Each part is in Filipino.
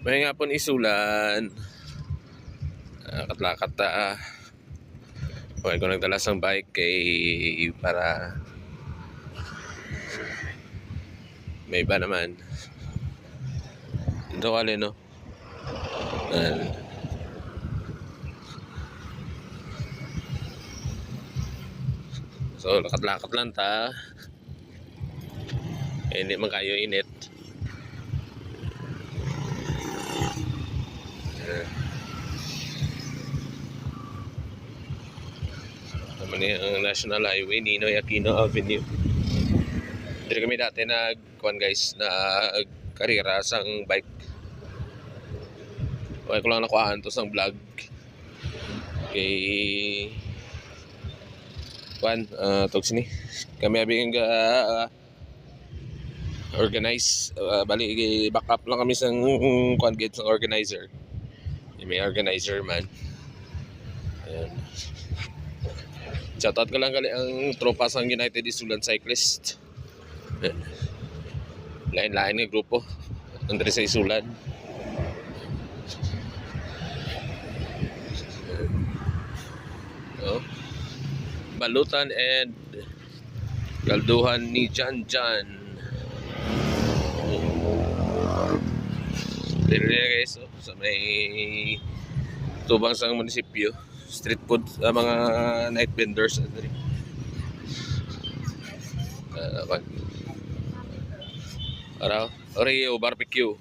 May nga po isulan. Katlakat ta. Okay ko nagdala sang bike kay para may iba naman. Ito kali no. So lakat-lakat lang ta. Hindi man kayo init. Naman yung National Highway, Ninoy Aquino Avenue. Dito kami dati nagkuhan guys, karera sang bike. Okay ko lang nakuhaan to sang vlog. Kay kuhan, tog sini. Kami abing organize, bali back up lang kami sang kuhan gate sang organizer. May organizer man. Ayan. Shoutout ko lang kali ang tropa sang United Isulan Cyclist. Lain-lain ng grupo andre sa Isulan. Balutan and galduhan ni Jan Jan. Dito guys, sa may tubang sang munisipyo, street food, mga night vendors. Oreo barbecue.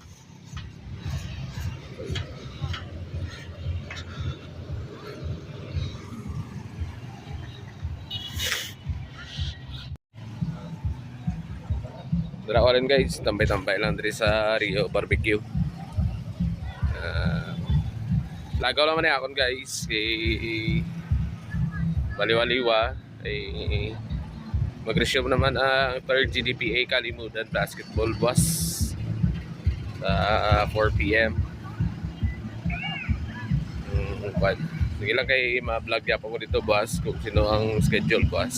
Dara ko rin guys, tambay-tambay lang diri sa Rio Barbecue. Lagaw naman akon guys kay baliwaliwa ay mag-resume naman ang 3rd GDPA Kalimutan Basketball Bus sa 4 PM. Sige lang kay ma-vlog yapon ko dito bus kung sino ang schedule bus.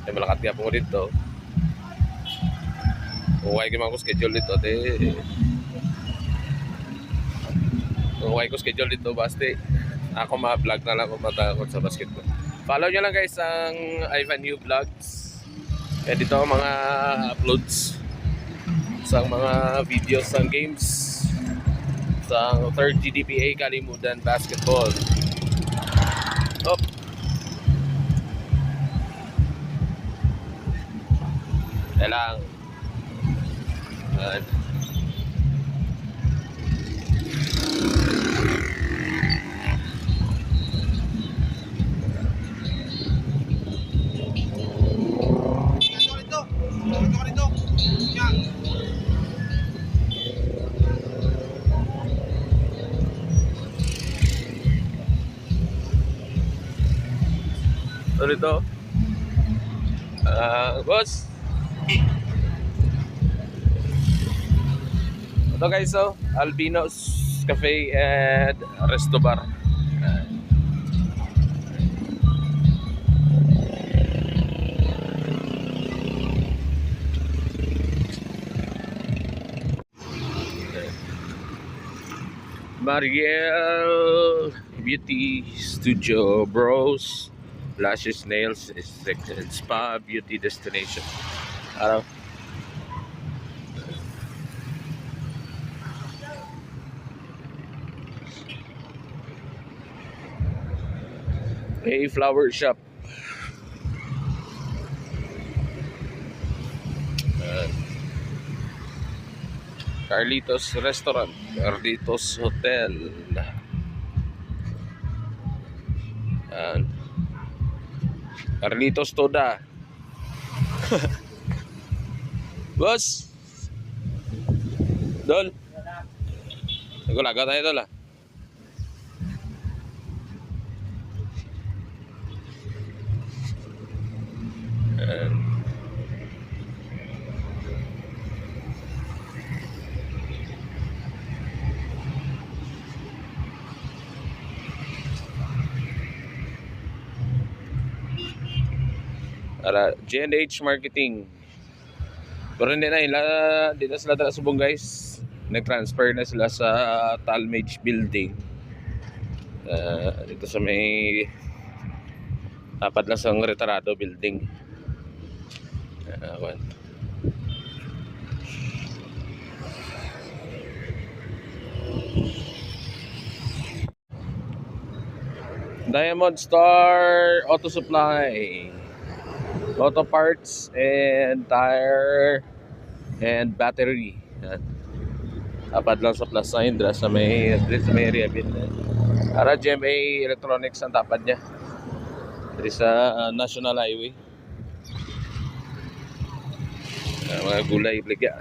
Kaya malakat yapon ko dito. Kung why ko schedule dito, kung why ko schedule dito, basta ako ma-vlog na lang kung matakot sa basketball. Follow nyo lang guys ang Ivan New Vlogs. Kaya dito ang mga uploads sa mga videos ng games sa 3rd GDPA Kalimutan Basketball. Up. Kaya lang. So dito, boss. Ito guys, so Albino's Cafe and Resto Bar. Mariel Beauty Studio Bros, Lashes Nails and Spa Beauty Destination. Araw. A flower shop. Carlitos Restaurant, Carlitos Hotel. Carlitos Toda. Boss. Dol. Nagulaga tayo dol ah. Ara G&H Marketing. Pero hindi na sila dala subong guys. nag-transfer na sila sa Talmage Building. Dito sa may tapat lang sa Retarado Building. Ayan. Diamond Star Auto Supply, auto parts and tire and battery. Yan. Tapat lang sa Plus Indra sa may area bin. Para GMA Electronics ang tapat niya. Dito sa National Highway. Mga gulay ibligya.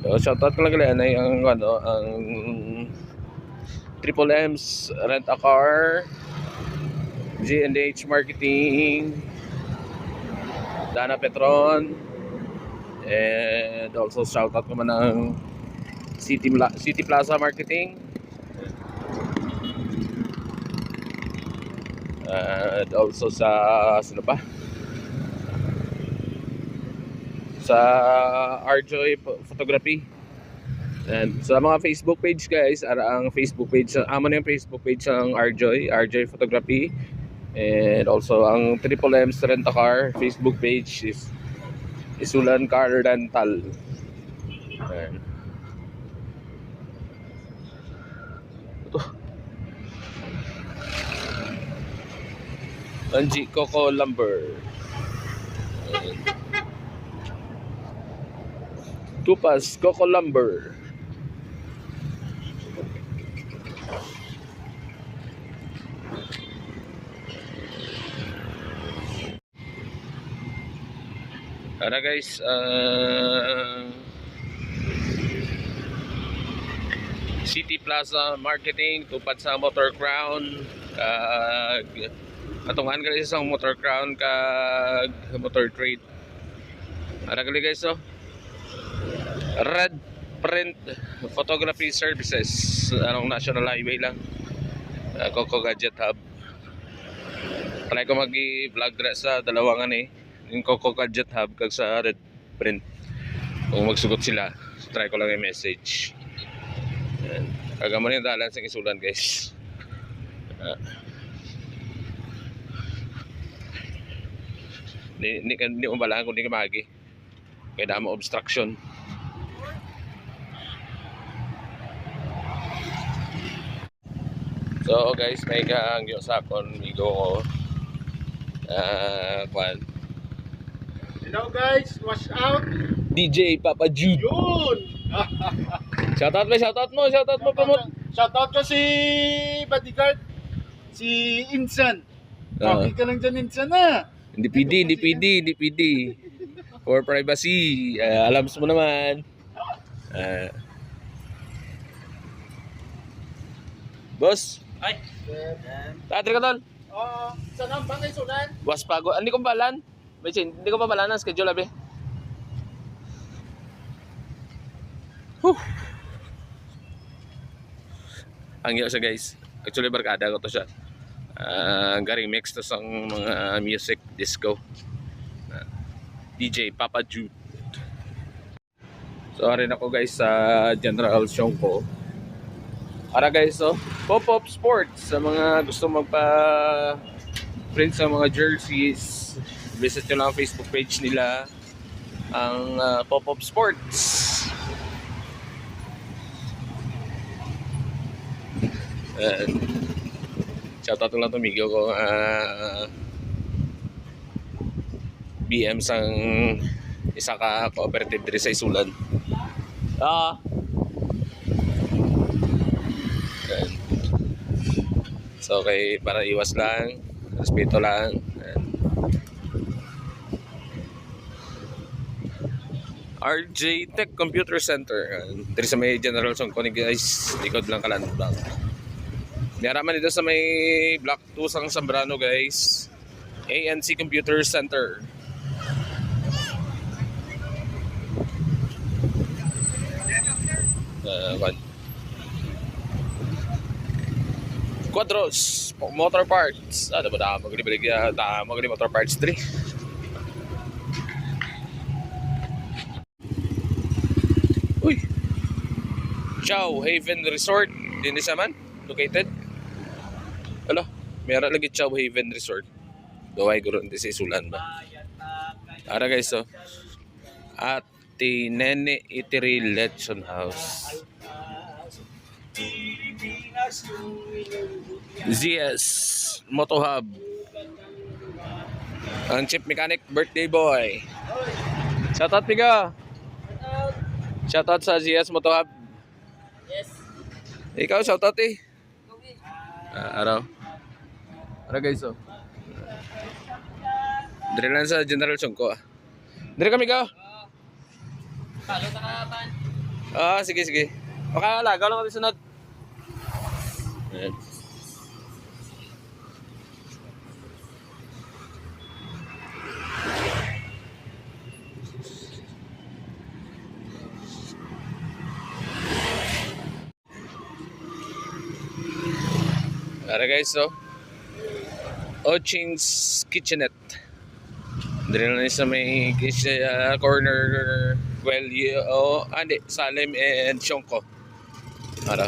So, shoutout ko lang kaya na yung ang Triple M's Rent a Car, G&H Marketing, Dana Petron, and also shoutout ko man ng City Plaza Marketing, and also sa sino pa? Sa Arjoy Photography. And sa mga Facebook page guys, ang Facebook page, amo na yung Facebook page ng Arjoy Photography. And also ang Triple M's Rent a Car Facebook page is Isulan Car Rental. Ayan. Ito. Anji Coco Lumber. Ayan. Tupas Coco Lumber. Tara guys, City Plaza Marketing, tupad sa Motor Crown. Katungan ka sa Motor Crown kag Motor Trade. Tara guys, so Red Print Photography Services, anong National Highway lang, Coco Gadget Hub. Try ko mag-vlog sa dalawang yung Coco Gadget Hub kag sa Red Print. Kung magsugot sila, try ko lang yung message. Kaga mo yung dalan sa Isulan guys. Hindi mo balaan kung hindi ka magi, kaya dama obstruction. So guys, may kaangyo sa akon migo ko. Kwan. Hello guys, watch out. DJ Papa Jude. Yun. Shoutout mo promote. Shoutout ko si bodyguard, si Insan. Copy ka lang dyan, Insan na. Hindi PD. For privacy, alam mo naman. Boss. Ay. Tatri ka tol. Saan ang bangay sunan? Was pago. Hindi ko balan. Hindi ko pa balan ang schedule abi. Ang iyo siya guys. Actually barkada ko to siya. Garing mix to sang mga music disco. DJ Papa Jude. So rin ako guys sa General Xiongpo. Para guys, so Pop-Up Sports, sa mga gusto magpa-print sa mga jerseys, visit nyo lang ang Facebook page nila, ang Pop-Up Sports. Shoutout lang tumigaw ko BM sang isa ka cooperative diri sa Isulan. So okay, para iwas lang, respeto lang. RJ Tech Computer Center. Dito sa may General Songkoni guys, likod lang kalandang. Niyaraman dito sa may Block 2 sang Zambrano guys. ANC Computer Center. Quadros Motor Parts. Ano ba damo gani baligya damo gani motor parts 3. Uy. Chow Haven Resort din sa man located. Ala, meron lagi Chow Haven Resort. Gaway guro hindi sa Isulan ba. Ara guys so. At Nene Eatery Lechon House. ZS Moto Hub. Ang Chief Mechanic birthday boy. Shoutout Piga. Shoutout sa ZS Moto Hub. Yes. Ikaw shoutout eh. Araw. Ara guys oh. Dire lang sa General Songko ah. Dire kami ka. Palo sa karapan. Sige sige. Makakalaga lang kami sunod. Ayan. Ara guys, so Oching's Kitchenette. Dire na sa may corner hindi, Salem and Shongko. Ara.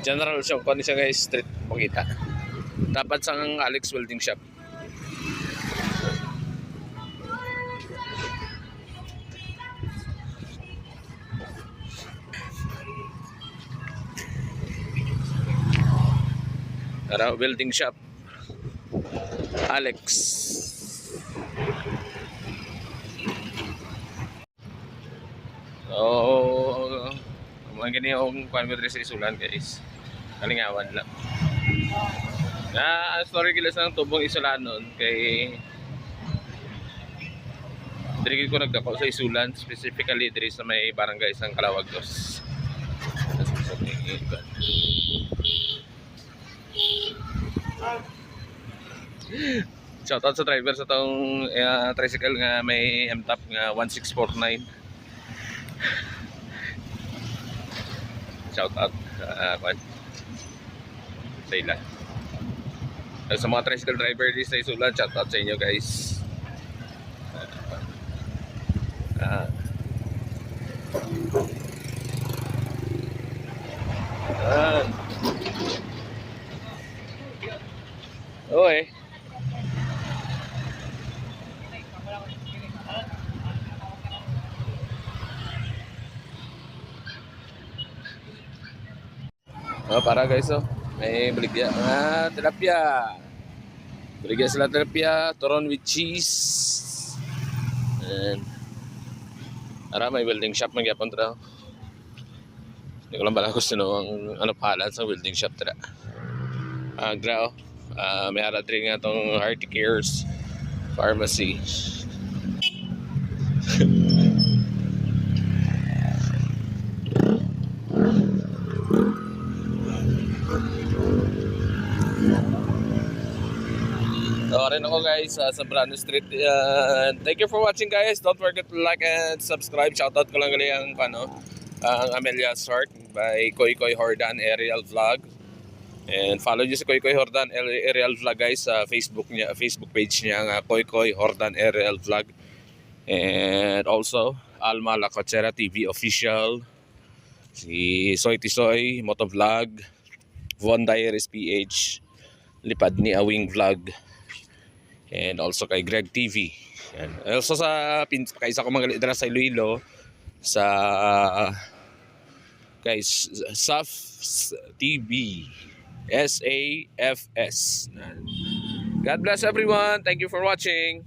General Shongko ni siya guys, street makita. Dapat sang Alex Welding Shop. Ara, welding shop. Alex. Mga ganyan yung kuhan ko sa Isulan guys. Kalingawan lang. Story kilas ng tubong Isulan nun kay diri ko nagdako sa Isulan, specifically diri sa may barangay sang Calawagos. Shoutout sa driver sa tong tricycle nga may M-Top nga 1649. Shoutout sa ila. Sa mga tricycle driver di sa Isulan, shoutout sa inyo guys. Okay. Para guys may baligya tilapia. Baligya sila tilapia, turon with cheese. And ara may welding shop man gyapon tra. Hindi ko lang bala gusto ang ano pahalan sa welding shop tra. Grao. May ara diri nga tong Hearty Cares Pharmacy. Rin ako guys sa Brano Street. Thank you for watching guys. Don't forget to like and subscribe. Shoutout ko lang gali ang ang Amelia's Heart by Koy Koy Hordan Aerial Vlog. And follow nyo si Koy Koy Hordan Aerial Vlog guys sa Facebook page niya nga Koy Koy Hordan Aerial Vlog. And also Alma La Cochera TV official. Si Soy Tisoy Motovlog, Von Diaries PH, Lipad ni Awing Vlog. And also kay Greg TV. Yan. Also sa kaisa ko mga dala sa Iloilo sa guys SAFS TV SAFS. God bless everyone. Thank you for watching.